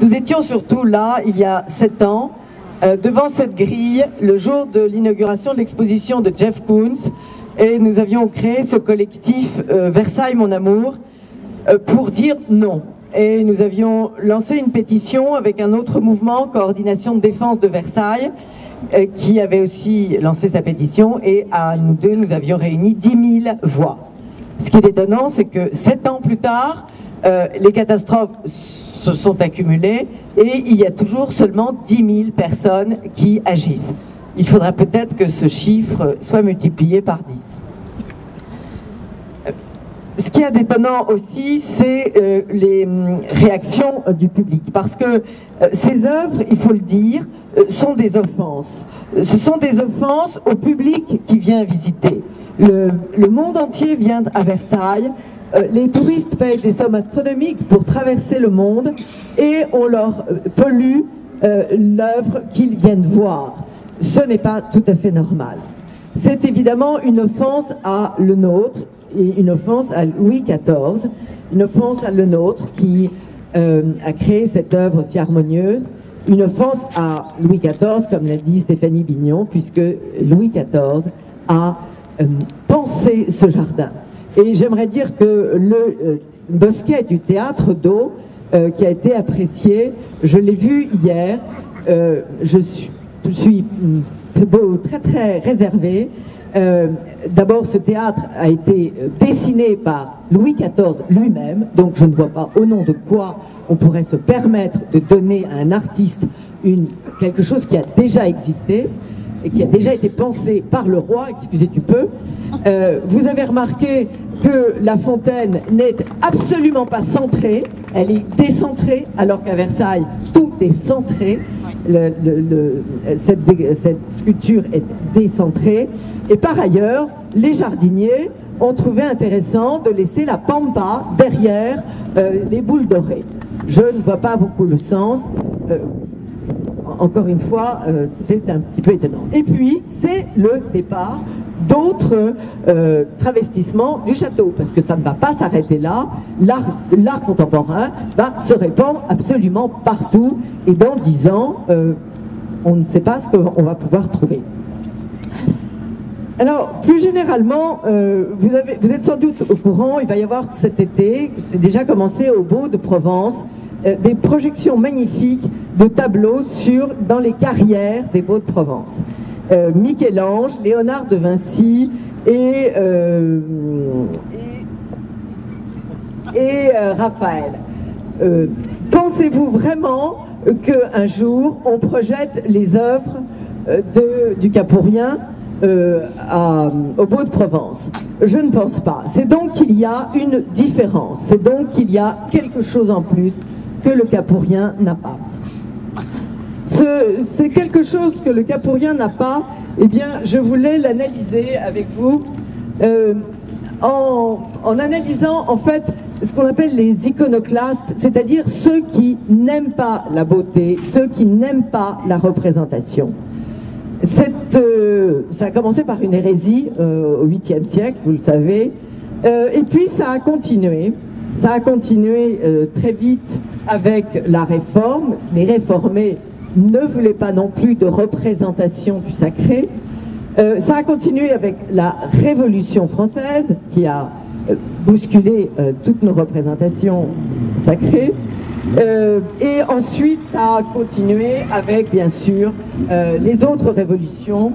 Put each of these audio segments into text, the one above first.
Nous étions surtout là, il y a 7 ans, devant cette grille, le jour de l'inauguration de l'exposition de Jeff Koons, et nous avions créé ce collectif Versailles Mon Amour pour dire non. Et nous avions lancé une pétition avec un autre mouvement, Coordination de défense de Versailles, qui avait aussi lancé sa pétition, et à nous deux, nous avions réuni 10 000 voix. Ce qui est étonnant, c'est que 7 ans plus tard, les catastrophes se sont accumulées et il y a toujours seulement 10 000 personnes qui agissent. Il faudra peut-être que ce chiffre soit multiplié par 10. Ce qui est étonnant aussi, c'est les réactions du public, parce que ces œuvres, il faut le dire, sont des offenses. Ce sont des offenses au public qui vient visiter. Le monde entier vient à Versailles. Les touristes payent des sommes astronomiques pour traverser le monde et on leur pollue l'œuvre qu'ils viennent voir. Ce n'est pas tout à fait normal. C'est évidemment une offense à Le Nôtre et une offense à Louis XIV, une offense à Le Nôtre qui a créé cette œuvre aussi harmonieuse, une offense à Louis XIV, comme l'a dit Stéphanie Bignon, puisque Louis XIV a pensé ce jardin. Et j'aimerais dire que le bosquet du théâtre d'eau qui a été apprécié, je l'ai vu hier, je suis très très réservée. D'abord, ce théâtre a été dessiné par Louis XIV lui-même, donc je ne vois pas au nom de quoi on pourrait se permettre de donner à un artiste quelque chose qui a déjà existé et qui a déjà été pensé par le roi, excusez du peu. Vous avez remarqué que la fontaine n'est absolument pas centrée, elle est décentrée, alors qu'à Versailles, tout est centré. Cette sculpture est décentrée. Et par ailleurs, les jardiniers ont trouvé intéressant de laisser la pampa derrière les boules dorées. Je ne vois pas beaucoup le sens. Encore une fois, c'est un petit peu étonnant. Et puis, c'est le départ d'autres travestissements du château, parce que ça ne va pas s'arrêter là. L'art contemporain va se répandre absolument partout, et dans 10 ans, on ne sait pas ce qu'on va pouvoir trouver. Alors, plus généralement, vous êtes sans doute au courant, il va y avoir cet été, c'est déjà commencé au Beau de Provence, des projections magnifiques de tableaux dans les carrières des Beaux de Provence. Michel-Ange, Léonard de Vinci et Raphaël. Pensez-vous vraiment qu'un jour on projette les œuvres du Capourien au Beau de Provence? Je ne pense pas. C'est donc qu'il y a une différence. C'est donc qu'il y a quelque chose en plus que le Capourien n'a pas. C'est quelque chose que le Capourien n'a pas. Eh bien, je voulais l'analyser avec vous en analysant en fait ce qu'on appelle les iconoclastes, c'est-à-dire ceux qui n'aiment pas la beauté, ceux qui n'aiment pas la représentation. Ça a commencé par une hérésie au 8e siècle, vous le savez, et puis ça a continué. Ça a continué très vite avec la Réforme. Les réformés ne voulaient pas non plus de représentation du sacré. Ça a continué avec la Révolution française qui a bousculé toutes nos représentations sacrées. Et ensuite, ça a continué avec, bien sûr, les autres révolutions,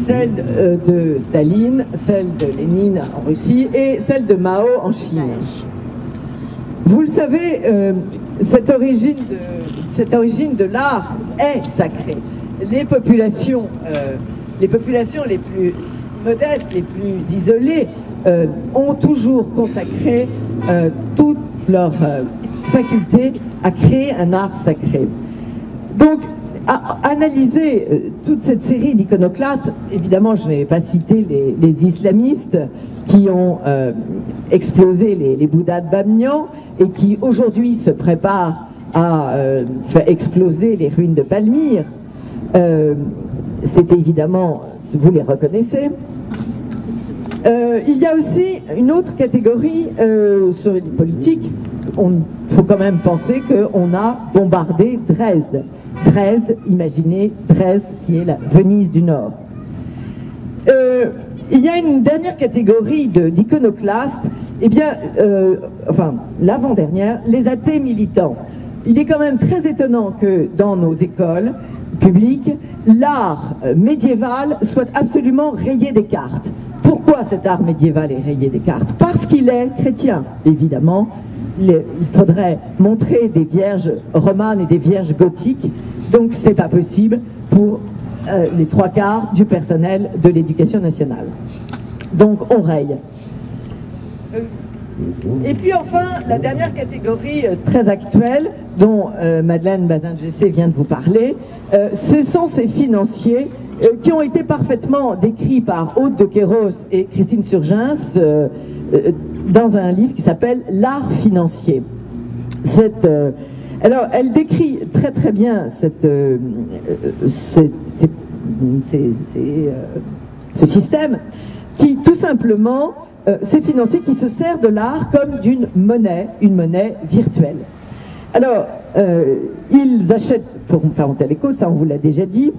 celle de Staline, celle de Lénine en Russie et celle de Mao en Chine. Vous le savez, cette origine de l'art est sacrée. Les populations les plus modestes, les plus isolées, ont toujours consacré toute leur faculté à créer un art sacré. Donc, à analyser toute cette série d'iconoclastes, évidemment, je n'ai pas cité les islamistes qui ont explosé les Bouddhas de Bamiyan et qui aujourd'hui se préparent à faire exploser les ruines de Palmyre. C'est évidemment, vous les reconnaissez. Il y a aussi une autre catégorie sur les politiques faut quand même penser qu'on a bombardé Dresde. Dresde, imaginez Dresde qui est la Venise du Nord. Il y a une dernière catégorie d'iconoclastes, eh bien, enfin, l'avant-dernière, les athées militants. Il est quand même très étonnant que dans nos écoles publiques, l'art médiéval soit absolument rayé des cartes. Pourquoi cet art médiéval est rayé des cartes? Parce qu'il est chrétien, évidemment. Il faudrait montrer des vierges romanes et des vierges gothiques, donc c'est pas possible pour les 3/4 du personnel de l'éducation nationale. Donc on raye. Et puis enfin, la dernière catégorie très actuelle, dont Madeleine Bazin-Gessé vient de vous parler, ce sont ces financiers qui ont été parfaitement décrits par Aude de Queyros et Christine Surgens dans un livre qui s'appelle « L'art financier ». Alors, elle décrit très très bien ce système qui, tout simplement, ces financiers qui se sert de l'art comme d'une monnaie, une monnaie virtuelle. Alors, ils achètent, pour faire monter les côtes, ça on vous l'a déjà dit,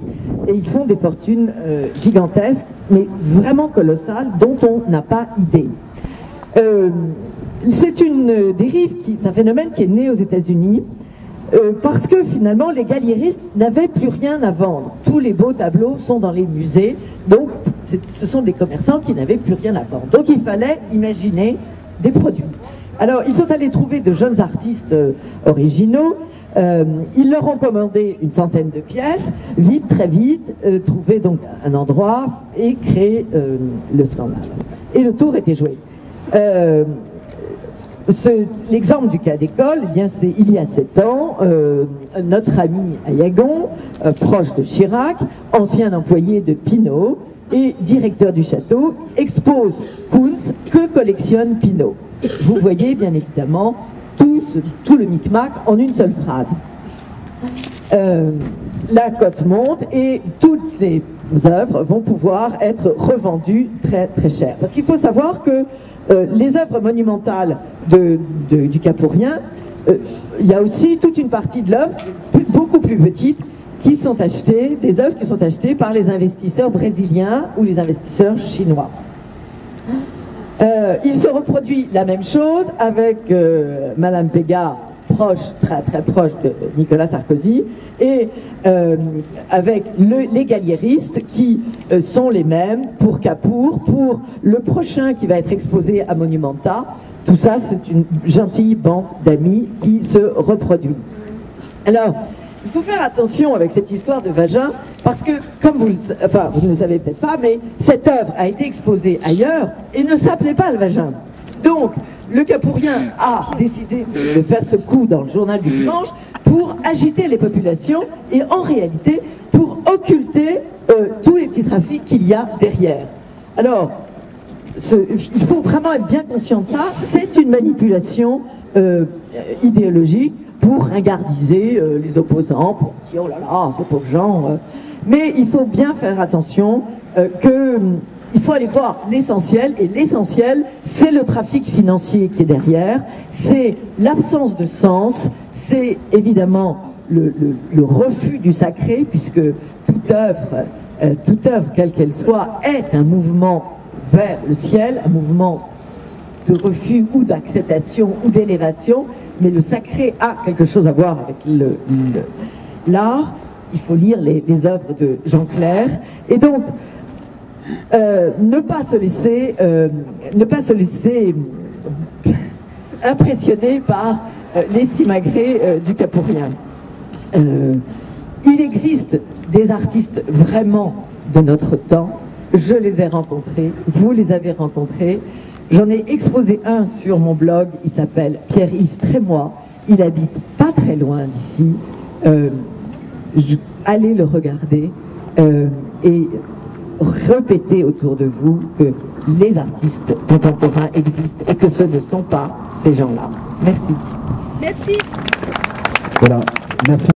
et ils font des fortunes gigantesques, mais vraiment colossales, dont on n'a pas idée. C'est une dérive, un phénomène qui est né aux États-Unis, parce que finalement les galléristes n'avaient plus rien à vendre. Tous les beaux tableaux sont dans les musées, donc ce sont des commerçants qui n'avaient plus rien à vendre. Donc il fallait imaginer des produits. Alors ils sont allés trouver de jeunes artistes originaux, ils leur ont commandé une centaine de pièces, vite, très vite, trouver donc un endroit et créer le scandale. Et le tour était joué. L'exemple du cas d'école, eh bien c'est il y a 7 ans, notre ami Ayagon, proche de Chirac, ancien employé de Pinault et directeur du château, expose Kunz, que collectionne Pinault. Vous voyez bien évidemment tout le micmac en une seule phrase. La cote monte et toutes les œuvres vont pouvoir être revendues très très cher. Parce qu'il faut savoir que les œuvres monumentales du Capourien, il y a aussi toute une partie de l'œuvre, beaucoup plus petite, qui sont achetées, des œuvres qui sont achetées par les investisseurs brésiliens ou les investisseurs chinois. Il se reproduit la même chose avec Madame Pégard, très très proche de Nicolas Sarkozy, et avec les galléristes qui sont les mêmes pour Capour, pour le prochain qui va être exposé à Monumenta. Tout ça, c'est une gentille bande d'amis qui se reproduit. Alors, il faut faire attention avec cette histoire de vagin, parce que, comme vous ne le savez peut-être pas, mais cette œuvre a été exposée ailleurs et ne s'appelait pas le vagin. Donc, le Capourien a décidé de faire ce coup dans le journal du dimanche pour agiter les populations et en réalité pour occulter tous les petits trafics qu'il y a derrière. Alors, il faut vraiment être bien conscient de ça, c'est une manipulation idéologique pour ringardiser les opposants, pour dire « oh là là, ces pauvres gens ». Mais il faut bien faire attention il faut aller voir l'essentiel, et l'essentiel, c'est le trafic financier qui est derrière, c'est l'absence de sens, c'est évidemment le refus du sacré, puisque toute œuvre, quelle qu'elle soit, est un mouvement vers le ciel, un mouvement de refus ou d'acceptation ou d'élévation, mais le sacré a quelque chose à voir avec l'art. Il faut lire les œuvres de Jean Clair, et donc ne pas se laisser impressionner par les simagrées du Capourien. Il existe des artistes vraiment de notre temps, je les ai rencontrés, vous les avez rencontrés, j'en ai exposé un sur mon blog, il s'appelle Pierre-Yves Trémois, il habite pas très loin d'ici, allez le regarder et répétez autour de vous que les artistes contemporains existent et que ce ne sont pas ces gens-là. Merci. Merci. Voilà, merci.